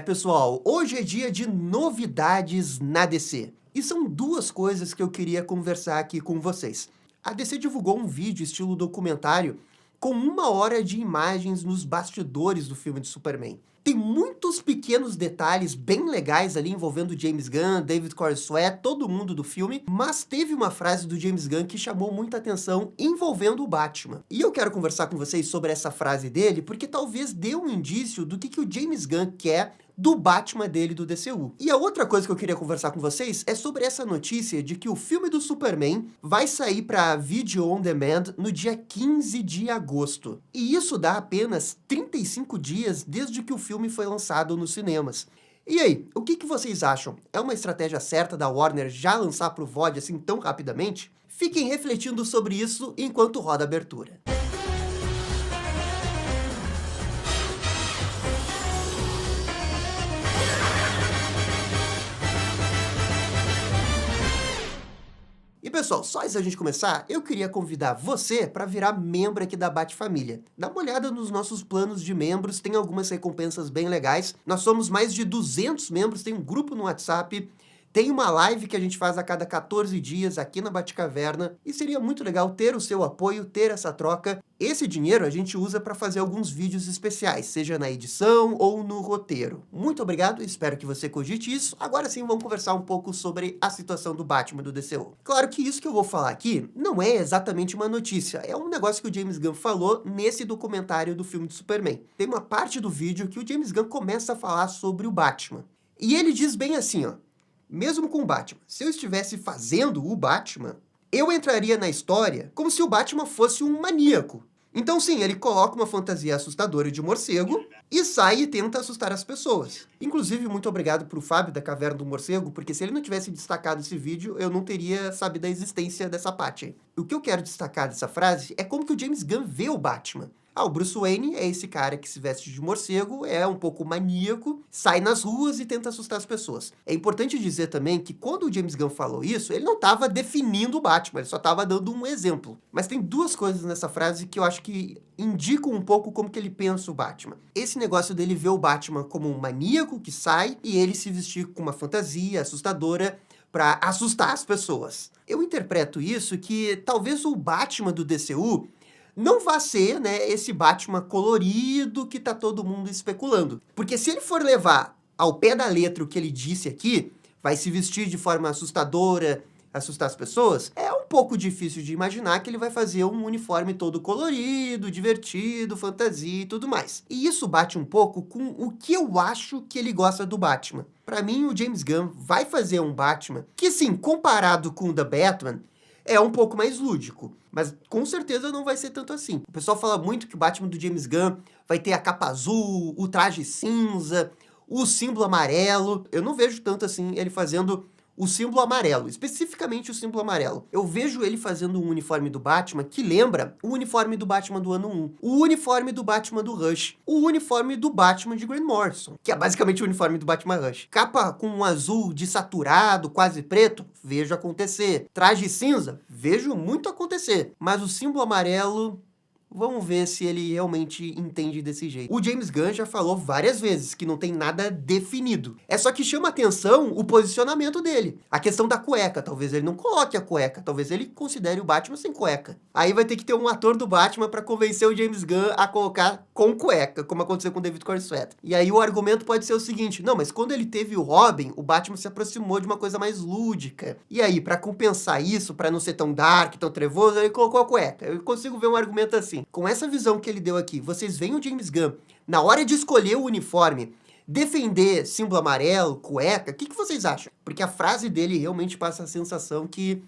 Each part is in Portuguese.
Pessoal, hoje é dia de novidades na DC. E são duas coisas que eu queria conversar aqui com vocês. A DC divulgou um vídeo estilo documentário com 1 hora de imagens nos bastidores do filme de Superman. Tem muitos pequenos detalhes bem legais ali envolvendo James Gunn, David Corenswet, todo mundo do filme, mas teve uma frase do James Gunn que chamou muita atenção envolvendo o Batman. E eu quero conversar com vocês sobre essa frase dele, porque talvez dê um indício do que o James Gunn quer do Batman dele do DCU. E a outra coisa que eu queria conversar com vocês é sobre essa notícia de que o filme do Superman vai sair para Video On Demand no dia 15 de agosto. E isso dá apenas 35 dias desde que o filme foi lançado nos cinemas. E aí, o que vocês acham? É uma estratégia certa da Warner já lançar pro VOD assim tão rapidamente? Fiquem refletindo sobre isso enquanto roda a abertura. E pessoal, só antes da gente começar, eu queria convidar você para virar membro aqui da Batfamília. Dá uma olhada nos nossos planos de membros, tem algumas recompensas bem legais. Nós somos mais de 200 membros, tem um grupo no WhatsApp, tem uma live que a gente faz a cada 14 dias aqui na Batcaverna, e seria muito legal ter o seu apoio, ter essa troca. Esse dinheiro a gente usa para fazer alguns vídeos especiais, seja na edição ou no roteiro. Muito obrigado, espero que você cogite isso. Agora sim, vamos conversar um pouco sobre a situação do Batman do DCU. Claro que isso que eu vou falar aqui não é exatamente uma notícia, é um negócio que o James Gunn falou nesse documentário do filme de Superman. Tem uma parte do vídeo que o James Gunn começa a falar sobre o Batman. E ele diz bem assim, ó: mesmo com o Batman, se eu estivesse fazendo o Batman, eu entraria na história como se o Batman fosse um maníaco. Então sim, ele coloca uma fantasia assustadora de morcego e sai e tenta assustar as pessoas. Inclusive, muito obrigado pro Fábio da Caverna do Morcego, porque se ele não tivesse destacado esse vídeo, eu não teria sabido da existência dessa parte aí. O que eu quero destacar dessa frase é como que o James Gunn vê o Batman. O Bruce Wayne é esse cara que se veste de morcego, é um pouco maníaco, sai nas ruas e tenta assustar as pessoas. É importante dizer também que quando o James Gunn falou isso, ele não estava definindo o Batman, ele só estava dando um exemplo. Mas tem duas coisas nessa frase que eu acho que indicam um pouco como que ele pensa o Batman. Esse negócio dele ver o Batman como um maníaco que sai e ele se vestir com uma fantasia assustadora para assustar as pessoas. Eu interpreto isso que talvez o Batman do DCU não vai ser, né, esse Batman colorido que tá todo mundo especulando. Porque se ele for levar ao pé da letra o que ele disse aqui, vai se vestir de forma assustadora, assustar as pessoas, é um pouco difícil de imaginar que ele vai fazer um uniforme todo colorido, divertido, fantasia e tudo mais. E isso bate um pouco com o que eu acho que ele gosta do Batman. Pra mim, o James Gunn vai fazer um Batman que, sim, comparado com o The Batman, é um pouco mais lúdico, mas com certeza não vai ser tanto assim. O pessoal fala muito que o Batman do James Gunn vai ter a capa azul, o traje cinza, o símbolo amarelo. Eu não vejo tanto assim ele fazendo o símbolo amarelo, especificamente o símbolo amarelo. Eu vejo ele fazendo um uniforme do Batman que lembra o uniforme do Batman do ano 1, o uniforme do Batman do Rush, o uniforme do Batman de Grant Morrison, que é basicamente o uniforme do Batman Rush. Capa com um azul desaturado, quase preto, vejo acontecer. Traje cinza, vejo muito acontecer. Mas o símbolo amarelo, vamos ver se ele realmente entende desse jeito. O James Gunn já falou várias vezes que não tem nada definido. É só que chama atenção o posicionamento dele. A questão da cueca, talvez ele não coloque a cueca, talvez ele considere o Batman sem cueca. Aí vai ter que ter um ator do Batman para convencer o James Gunn a colocar com cueca, como aconteceu com o David Corenswet. E aí o argumento pode ser o seguinte: não, mas quando ele teve o Robin, o Batman se aproximou de uma coisa mais lúdica. E aí, para compensar isso, para não ser tão dark, tão trevoso, ele colocou a cueca. Eu consigo ver um argumento assim. Com essa visão que ele deu aqui, vocês veem o James Gunn, na hora de escolher o uniforme, defender símbolo amarelo, cueca, o que vocês acham? Porque a frase dele realmente passa a sensação que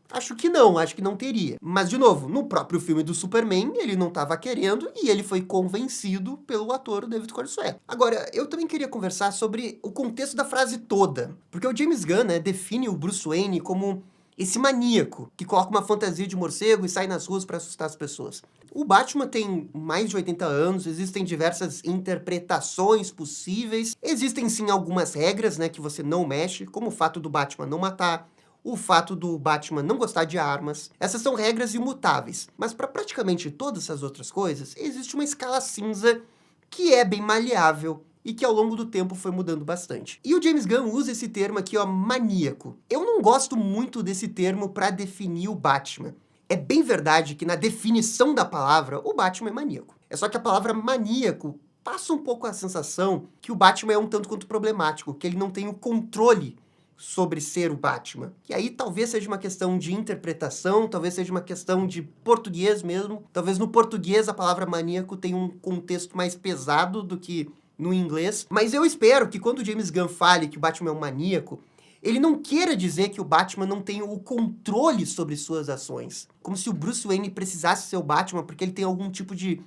acho que não teria. Mas, de novo, no próprio filme do Superman, ele não estava querendo e ele foi convencido pelo ator David Corenswet. Agora, eu também queria conversar sobre o contexto da frase toda. Porque o James Gunn, né, define o Bruce Wayne como esse maníaco que coloca uma fantasia de morcego e sai nas ruas para assustar as pessoas. O Batman tem mais de 80 anos, existem diversas interpretações possíveis, existem sim algumas regras, né, que você não mexe, como o fato do Batman não matar, o fato do Batman não gostar de armas. Essas são regras imutáveis, mas para praticamente todas essas outras coisas, existe uma escala cinza que é bem maleável e que ao longo do tempo foi mudando bastante. E o James Gunn usa esse termo aqui, ó, maníaco. Eu não gosto muito desse termo para definir o Batman. É bem verdade que na definição da palavra, o Batman é maníaco. É só que a palavra maníaco passa um pouco a sensação que o Batman é um tanto quanto problemático, que ele não tem o controle sobre ser o Batman. Que aí talvez seja uma questão de interpretação, talvez seja uma questão de português mesmo. Talvez no português a palavra maníaco tenha um contexto mais pesado do que no inglês. Mas eu espero que quando o James Gunn fale que o Batman é um maníaco, ele não queira dizer que o Batman não tem o controle sobre suas ações. Como se o Bruce Wayne precisasse ser o Batman porque ele tem algum tipo de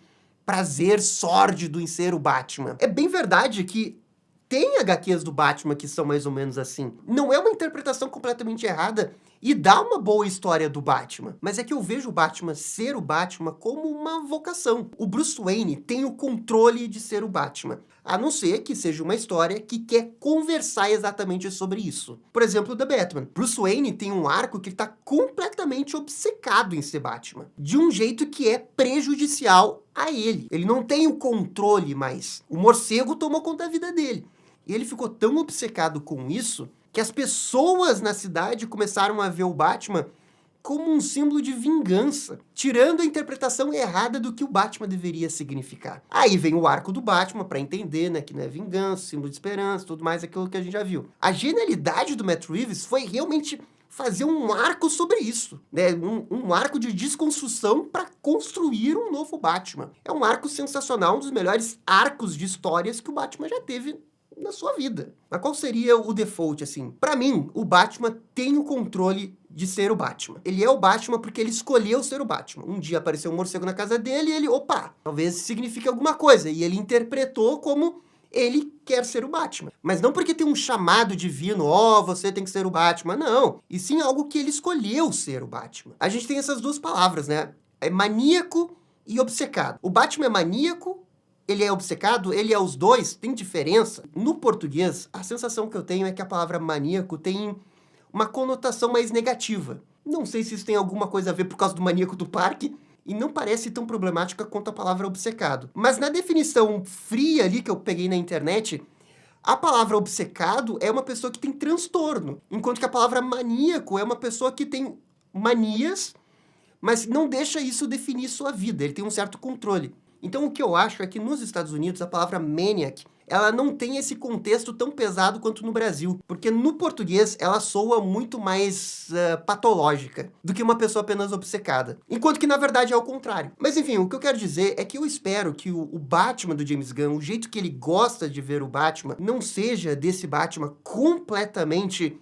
prazer sórdido em ser o Batman. É bem verdade que tem HQs do Batman que são mais ou menos assim. Não é uma interpretação completamente errada e dá uma boa história do Batman. Mas é que eu vejo o Batman ser o Batman como uma vocação. O Bruce Wayne tem o controle de ser o Batman. A não ser que seja uma história que quer conversar exatamente sobre isso. Por exemplo, The Batman. Bruce Wayne tem um arco que está completamente obcecado em ser Batman. De um jeito que é prejudicial a ele. Ele não tem o controle mais. O morcego tomou conta da vida dele. E ele ficou tão obcecado com isso que as pessoas na cidade começaram a ver o Batman como um símbolo de vingança, tirando a interpretação errada do que o Batman deveria significar. Aí vem o arco do Batman para entender, né, que não é vingança, símbolo de esperança, tudo mais aquilo que a gente já viu. A genialidade do Matt Reeves foi realmente fazer um arco sobre isso, né? Um arco de desconstrução para construir um novo Batman. É um arco sensacional, um dos melhores arcos de histórias que o Batman já teve na sua vida. Mas qual seria o default, assim? Pra mim, o Batman tem o controle de ser o Batman. Ele é o Batman porque ele escolheu ser o Batman. Um dia apareceu um morcego na casa dele e ele, opa, talvez signifique alguma coisa. E ele interpretou como ele quer ser o Batman. Mas não porque tem um chamado divino, ó, você tem que ser o Batman, não. E sim algo que ele escolheu ser o Batman. A gente tem essas duas palavras, né? É maníaco e obcecado. O Batman é maníaco, ele é obcecado, ele é os dois, tem diferença. No português, a sensação que eu tenho é que a palavra maníaco tem uma conotação mais negativa. Não sei se isso tem alguma coisa a ver por causa do maníaco do parque, e não parece tão problemática quanto a palavra obcecado. Mas na definição fria ali que eu peguei na internet, a palavra obcecado é uma pessoa que tem transtorno, enquanto que a palavra maníaco é uma pessoa que tem manias, mas não deixa isso definir sua vida, ele tem um certo controle. Então, o que eu acho é que nos Estados Unidos, a palavra maniac, ela não tem esse contexto tão pesado quanto no Brasil. Porque no português, ela soa muito mais patológica do que uma pessoa apenas obcecada. Enquanto que, na verdade, é o contrário. Mas, enfim, o que eu quero dizer é que eu espero que o Batman do James Gunn, o jeito que ele gosta de ver o Batman, não seja desse Batman completamente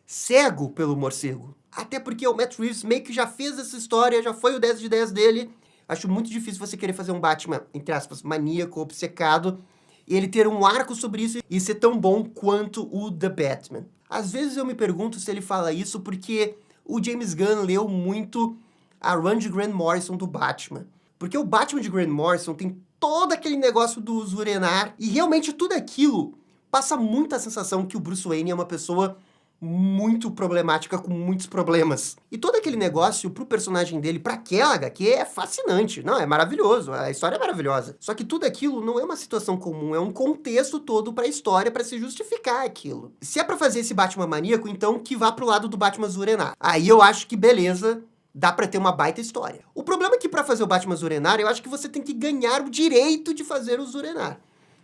cego pelo morcego. Até porque o Matt Reeves meio que já fez essa história, já foi o 10 de 10 dele. Acho muito difícil você querer fazer um Batman, entre aspas, maníaco, obcecado, e ele ter um arco sobre isso e ser tão bom quanto o The Batman. Às vezes eu me pergunto se ele fala isso porque o James Gunn leu muito a run de Grant Morrison do Batman. Porque o Batman de Grant Morrison tem todo aquele negócio do Zur-En-Arrh, e realmente tudo aquilo passa muito a sensação que o Bruce Wayne é uma pessoa muito problemática, com muitos problemas. E todo aquele negócio pro personagem dele, pra aquela HQ, é fascinante. Não, é maravilhoso, a história é maravilhosa. Só que tudo aquilo não é uma situação comum, é um contexto todo pra história, pra se justificar aquilo. Se é pra fazer esse Batman maníaco, então que vá pro lado do Batman Zur-En-Arrh. Aí eu acho que beleza, dá pra ter uma baita história. O problema é que pra fazer o Batman Zur-En-Arrh, eu acho que você tem que ganhar o direito de fazer o Zur-En-Arrh.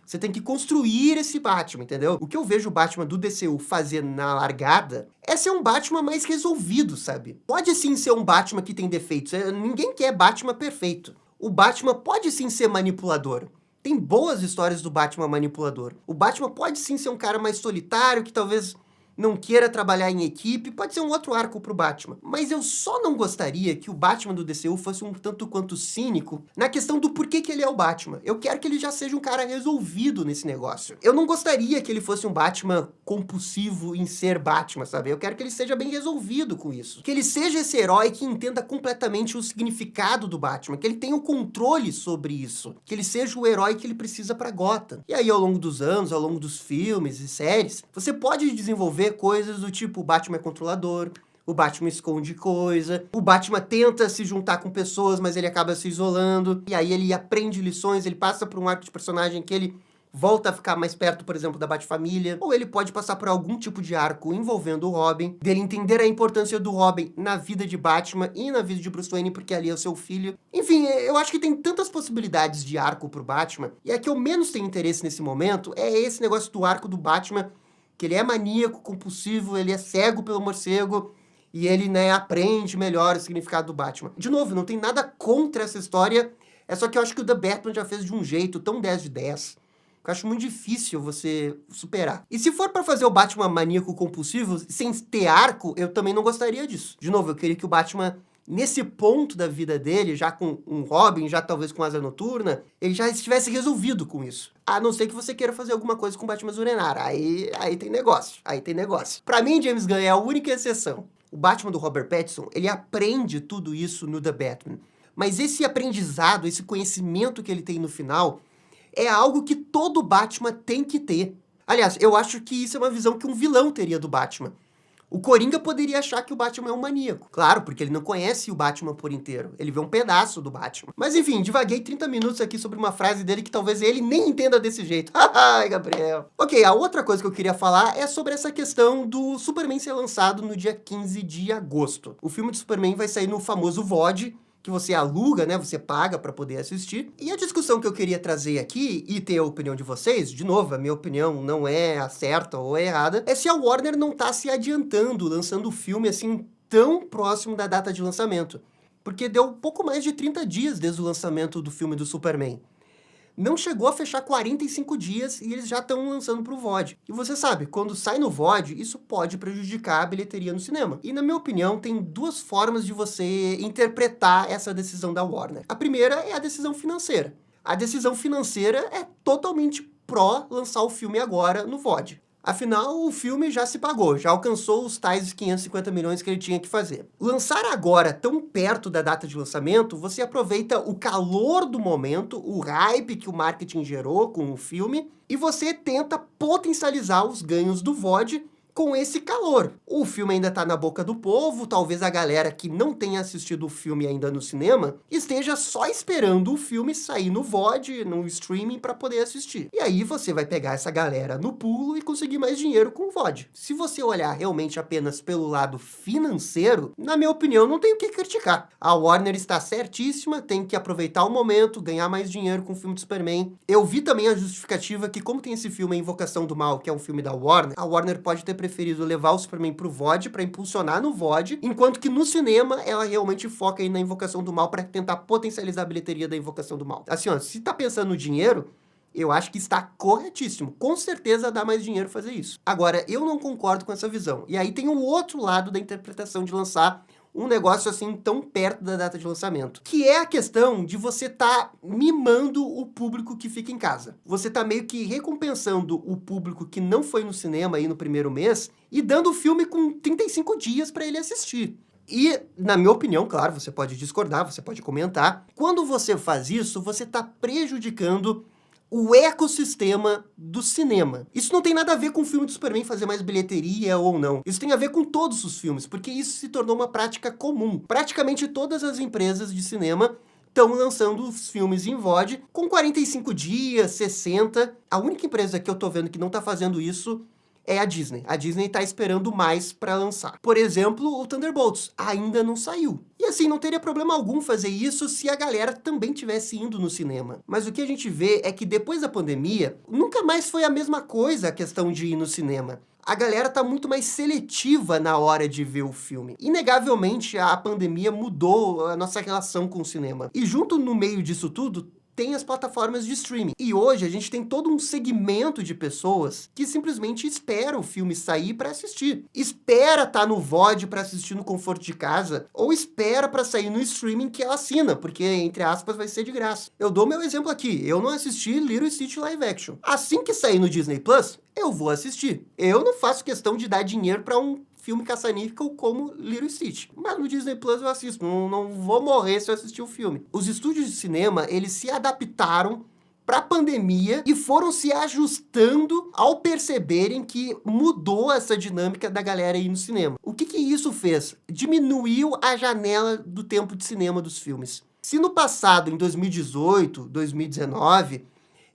Você tem que construir esse Batman, entendeu? O que eu vejo o Batman do DCU fazer na largada é ser um Batman mais resolvido, sabe? Pode sim ser um Batman que tem defeitos. Ninguém quer Batman perfeito. O Batman pode sim ser manipulador. Tem boas histórias do Batman manipulador. O Batman pode sim ser um cara mais solitário, que talvez não queira trabalhar em equipe, pode ser um outro arco pro Batman. Mas eu só não gostaria que o Batman do DCU fosse um tanto quanto cínico na questão do porquê que ele é o Batman. Eu quero que ele já seja um cara resolvido nesse negócio. Eu não gostaria que ele fosse um Batman compulsivo em ser Batman, sabe? Eu quero que ele seja bem resolvido com isso. Que ele seja esse herói que entenda completamente o significado do Batman, que ele tenha o controle sobre isso, que ele seja o herói que ele precisa pra Gotham. E aí, ao longo dos anos, ao longo dos filmes e séries, você pode desenvolver coisas do tipo, o Batman é controlador, o Batman esconde coisa, o Batman tenta se juntar com pessoas, mas ele acaba se isolando, e aí ele aprende lições, ele passa por um arco de personagem que ele volta a ficar mais perto, por exemplo, da Bat-família, ou ele pode passar por algum tipo de arco envolvendo o Robin, dele entender a importância do Robin na vida de Batman e na vida de Bruce Wayne, porque ali é o seu filho. Enfim, eu acho que tem tantas possibilidades de arco pro Batman, e a que eu menos tenho interesse nesse momento é esse negócio do arco do Batman, que ele é maníaco, compulsivo, ele é cego pelo morcego, e ele, né, aprende melhor o significado do Batman. De novo, não tem nada contra essa história, é só que eu acho que o The Batman já fez de um jeito tão 10 de 10, que eu acho muito difícil você superar. E se for pra fazer o Batman maníaco compulsivo, sem ter arco, eu também não gostaria disso. De novo, eu queria que o Batman, nesse ponto da vida dele, já com um Robin, já talvez com Asa Noturna, ele já estivesse resolvido com isso. A não ser que você queira fazer alguma coisa com o Batman Zurenar. Aí tem negócio. Aí tem negócio. Pra mim, James Gunn é a única exceção. O Batman do Robert Pattinson, ele aprende tudo isso no The Batman. Mas esse aprendizado, esse conhecimento que ele tem no final, é algo que todo Batman tem que ter. Aliás, eu acho que isso é uma visão que um vilão teria do Batman. O Coringa poderia achar que o Batman é um maníaco. Claro, porque ele não conhece o Batman por inteiro. Ele vê um pedaço do Batman. Mas enfim, divaguei 30 minutos aqui sobre uma frase dele que talvez ele nem entenda desse jeito. Ai, Gabriel. Ok, a outra coisa que eu queria falar é sobre essa questão do Superman ser lançado no dia 15 de agosto. O filme de Superman vai sair no famoso VOD, que você aluga, né, você paga para poder assistir. E a discussão que eu queria trazer aqui, e ter a opinião de vocês, de novo, a minha opinião não é a certa ou a errada, é se a Warner não tá se adiantando, lançando o filme assim, tão próximo da data de lançamento. Porque deu pouco mais de 30 dias desde o lançamento do filme do Superman. Não chegou a fechar 45 dias e eles já estão lançando pro VOD. E você sabe, quando sai no VOD, isso pode prejudicar a bilheteria no cinema. E na minha opinião, tem duas formas de você interpretar essa decisão da Warner. A primeira é a decisão financeira. A decisão financeira é totalmente pró lançar o filme agora no VOD. Afinal, o filme já se pagou, já alcançou os tais 550 milhões que ele tinha que fazer. Lançar agora, tão perto da data de lançamento, você aproveita o calor do momento, o hype que o marketing gerou com o filme, e você tenta potencializar os ganhos do VOD com esse calor. O filme ainda tá na boca do povo, talvez a galera que não tenha assistido o filme ainda no cinema esteja só esperando o filme sair no VOD, no streaming, para poder assistir. E aí você vai pegar essa galera no pulo e conseguir mais dinheiro com o VOD. Se você olhar realmente apenas pelo lado financeiro, na minha opinião, não tem o que criticar. A Warner está certíssima, tem que aproveitar o momento, ganhar mais dinheiro com o filme de Superman. Eu vi também a justificativa que, como tem esse filme A Invocação do Mal, que é um filme da Warner, a Warner pode ter preferido levar o Superman pro VOD para impulsionar no VOD, enquanto que no cinema ela realmente foca aí na Invocação do Mal para tentar potencializar a bilheteria da Invocação do Mal. Assim, ó, se tá pensando no dinheiro, eu acho que está corretíssimo. Com certeza dá mais dinheiro fazer isso. Agora, eu não concordo com essa visão. E aí tem o outro lado da interpretação de lançar um negócio assim tão perto da data de lançamento, que é a questão de você tá mimando o público que fica em casa. Você tá meio que recompensando o público que não foi no cinema aí no primeiro mês e dando o filme com 35 dias para ele assistir. E, na minha opinião, claro, você pode discordar, você pode comentar, quando você faz isso, você tá prejudicando o ecossistema do cinema. Isso não tem nada a ver com o filme do Superman fazer mais bilheteria ou não. Isso tem a ver com todos os filmes, porque isso se tornou uma prática comum. Praticamente todas as empresas de cinema estão lançando os filmes em VOD com 45 dias, 60. A única empresa que eu tô vendo que não tá fazendo isso é a Disney. A Disney tá esperando mais para lançar. Por exemplo, o Thunderbolts ainda não saiu. E assim, não teria problema algum fazer isso se a galera também tivesse indo no cinema. Mas o que a gente vê é que depois da pandemia, nunca mais foi a mesma coisa a questão de ir no cinema. A galera tá muito mais seletiva na hora de ver o filme. Inegavelmente, a pandemia mudou a nossa relação com o cinema. E junto no meio disso tudo, tem as plataformas de streaming. E hoje a gente tem todo um segmento de pessoas que simplesmente espera o filme sair para assistir. Espera estar no VOD para assistir no conforto de casa, ou espera para sair no streaming que ela assina, porque, entre aspas, vai ser de graça. Eu dou meu exemplo aqui. Eu não assisti Lilo & Stitch live action. Assim que sair no Disney Plus, eu vou assistir. Eu não faço questão de dar dinheiro para um filme caça-níquel como Lilo & Stitch. Mas no Disney Plus eu assisto, não vou morrer se eu assistir o filme. Os estúdios de cinema, eles se adaptaram para a pandemia e foram se ajustando ao perceberem que mudou essa dinâmica da galera ir no cinema. O que isso fez? Diminuiu a janela do tempo de cinema dos filmes. Se no passado, em 2018, 2019...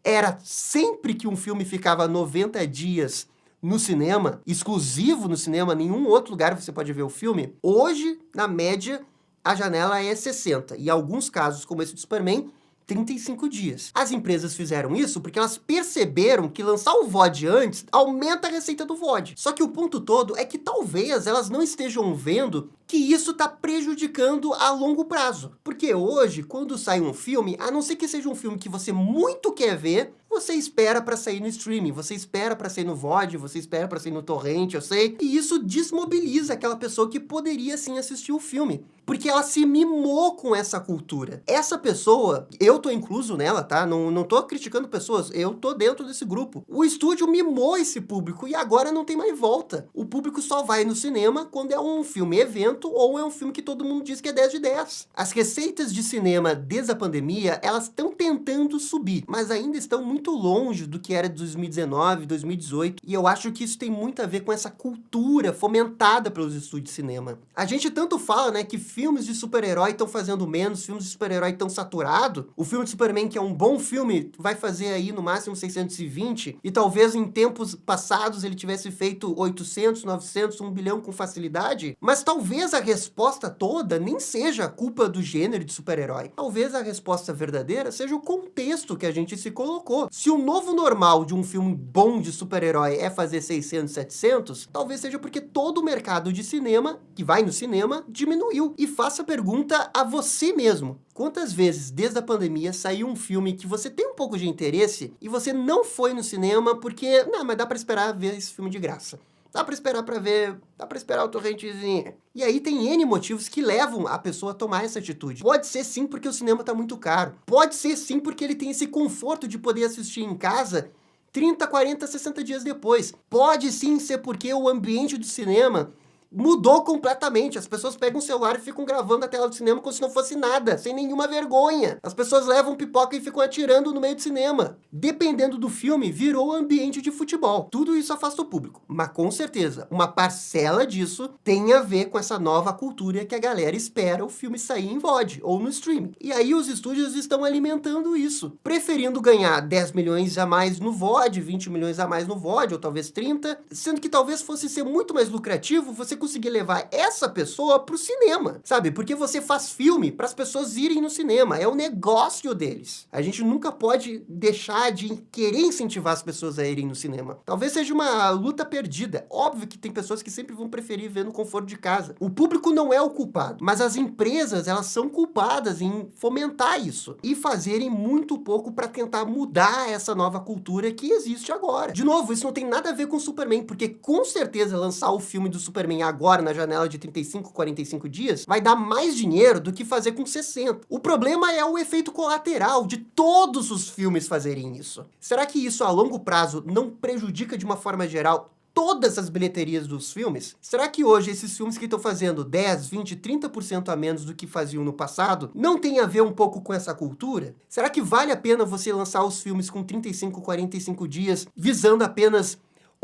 era sempre que um filme ficava 90 dias no cinema, exclusivo no cinema, nenhum outro lugar você pode ver o filme. Hoje, na média, a janela é 60. E em alguns casos, como esse do Superman, 35 dias. As empresas fizeram isso porque elas perceberam que lançar o VOD antes aumenta a receita do VOD. Só que o ponto todo é que talvez elas não estejam vendo que isso está prejudicando a longo prazo. Porque hoje, quando sai um filme, a não ser que seja um filme que você muito quer ver, você espera para sair no streaming, você espera para sair no VOD, você espera para sair no torrent, eu sei. E isso desmobiliza aquela pessoa que poderia sim assistir o filme. Porque ela se mimou com essa cultura. Essa pessoa, eu tô incluso nela, tá? Não tô criticando pessoas, eu tô dentro desse grupo. O estúdio mimou esse público e agora não tem mais volta. O público só vai no cinema quando é um filme evento ou é um filme que todo mundo diz que é 10 de 10. As receitas de cinema desde a pandemia, elas estão tentando subir, mas ainda estão muito longe do que era de 2019, 2018. E eu acho que isso tem muito a ver com essa cultura fomentada pelos estúdios de cinema. A gente tanto fala, né, que filmes de super-herói estão fazendo menos, filmes de super-herói estão saturados. O filme de Superman, que é um bom filme, vai fazer aí no máximo 620, e talvez em tempos passados ele tivesse feito 800, 900, 1 bilhão com facilidade, mas talvez a resposta toda nem seja a culpa do gênero de super-herói. Talvez a resposta verdadeira seja o contexto que a gente se colocou. Se o novo normal de um filme bom de super-herói é fazer 600, 700, talvez seja porque todo o mercado de cinema, que vai no cinema, diminuiu. E faça a pergunta a você mesmo. Quantas vezes, desde a pandemia, saiu um filme que você tem um pouco de interesse e você não foi no cinema porque, não, mas dá pra esperar ver esse filme de graça. Dá pra esperar pra ver, dá pra esperar o torrentezinho. E aí tem N motivos que levam a pessoa a tomar essa atitude. Pode ser sim porque o cinema tá muito caro. Pode ser sim porque ele tem esse conforto de poder assistir em casa 30, 40, 60 dias depois. Pode sim ser porque o ambiente do cinema mudou completamente. As pessoas pegam o celular e ficam gravando a tela do cinema como se não fosse nada, sem nenhuma vergonha. As pessoas levam pipoca e ficam atirando no meio do cinema. Dependendo do filme, virou ambiente de futebol. Tudo isso afasta o público. Mas com certeza, uma parcela disso tem a ver com essa nova cultura que a galera espera o filme sair em VOD ou no streaming. E aí os estúdios estão alimentando isso, preferindo ganhar 10 milhões a mais no VOD, 20 milhões a mais no VOD, ou talvez 30, sendo que talvez fosse ser muito mais lucrativo você conseguir levar essa pessoa pro cinema, sabe? Porque você faz filme para as pessoas irem no cinema, é o negócio deles. A gente nunca pode deixar de querer incentivar as pessoas a irem no cinema. Talvez seja uma luta perdida. Óbvio que tem pessoas que sempre vão preferir ver no conforto de casa. O público não é o culpado, mas as empresas, elas são culpadas em fomentar isso e fazerem muito pouco para tentar mudar essa nova cultura que existe agora. De novo, isso não tem nada a ver com o Superman, porque com certeza lançar o filme do Superman agora na janela de 35, 45 dias vai dar mais dinheiro do que fazer com 60. O problema é o efeito colateral de todos os filmes fazerem isso. Será que isso a longo prazo não prejudica de uma forma geral todas as bilheterias dos filmes? Será que hoje esses filmes que estão fazendo 10, 20, 30% a menos do que faziam no passado não tem a ver um pouco com essa cultura? Será que vale a pena você lançar os filmes com 35, 45 dias visando apenas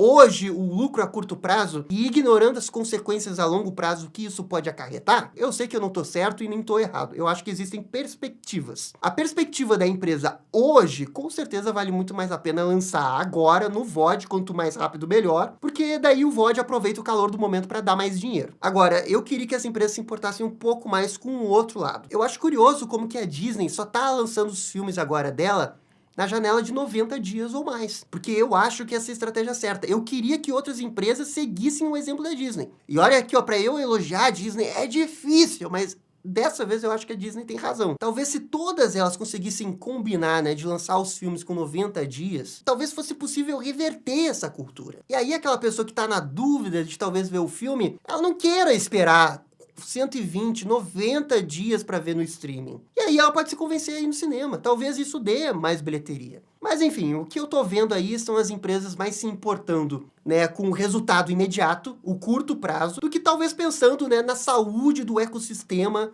hoje o lucro a curto prazo e ignorando as consequências a longo prazo que isso pode acarretar? Eu sei que eu não tô certo e nem tô errado. Eu acho que existem perspectivas. A perspectiva da empresa hoje, com certeza vale muito mais a pena lançar agora no VOD, quanto mais rápido melhor, porque daí o VOD aproveita o calor do momento para dar mais dinheiro. Agora, eu queria que as empresas se importassem um pouco mais com o outro lado. Eu acho curioso como que a Disney só tá lançando os filmes agora dela na janela de 90 dias ou mais. Porque eu acho que essa é a estratégia certa. Eu queria que outras empresas seguissem o exemplo da Disney. E olha aqui, ó, pra eu elogiar a Disney é difícil, mas dessa vez eu acho que a Disney tem razão. Talvez se todas elas conseguissem combinar, né, de lançar os filmes com 90 dias, talvez fosse possível reverter essa cultura. E aí aquela pessoa que tá na dúvida de talvez ver o filme, ela não queira esperar 120, 90 dias para ver no streaming. E aí ela pode se convencer aí no cinema. Talvez isso dê mais bilheteria. Mas enfim, o que eu tô vendo aí são as empresas mais se importando, né, com o resultado imediato, o curto prazo, do que talvez pensando, né, na saúde do ecossistema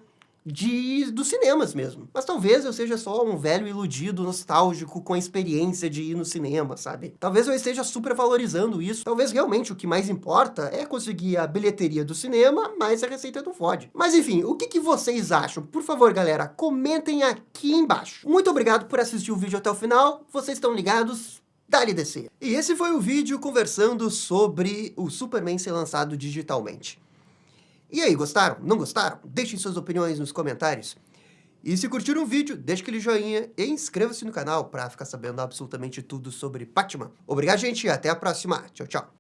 dos cinemas mesmo. Mas talvez eu seja só um velho iludido, nostálgico, com a experiência de ir no cinema, sabe? Talvez eu esteja super valorizando isso. Talvez realmente o que mais importa é conseguir a bilheteria do cinema, mais a receita do FOD. Mas enfim, o que vocês acham? Por favor, galera, comentem aqui embaixo. Muito obrigado por assistir o vídeo até o final. Vocês estão ligados? Dá-lhe descer. E esse foi o vídeo conversando sobre o Superman ser lançado digitalmente. E aí, gostaram? Não gostaram? Deixem suas opiniões nos comentários. E se curtiram o vídeo, deixe aquele joinha e inscreva-se no canal para ficar sabendo absolutamente tudo sobre Batman. Obrigado, gente, e até a próxima. Tchau, tchau.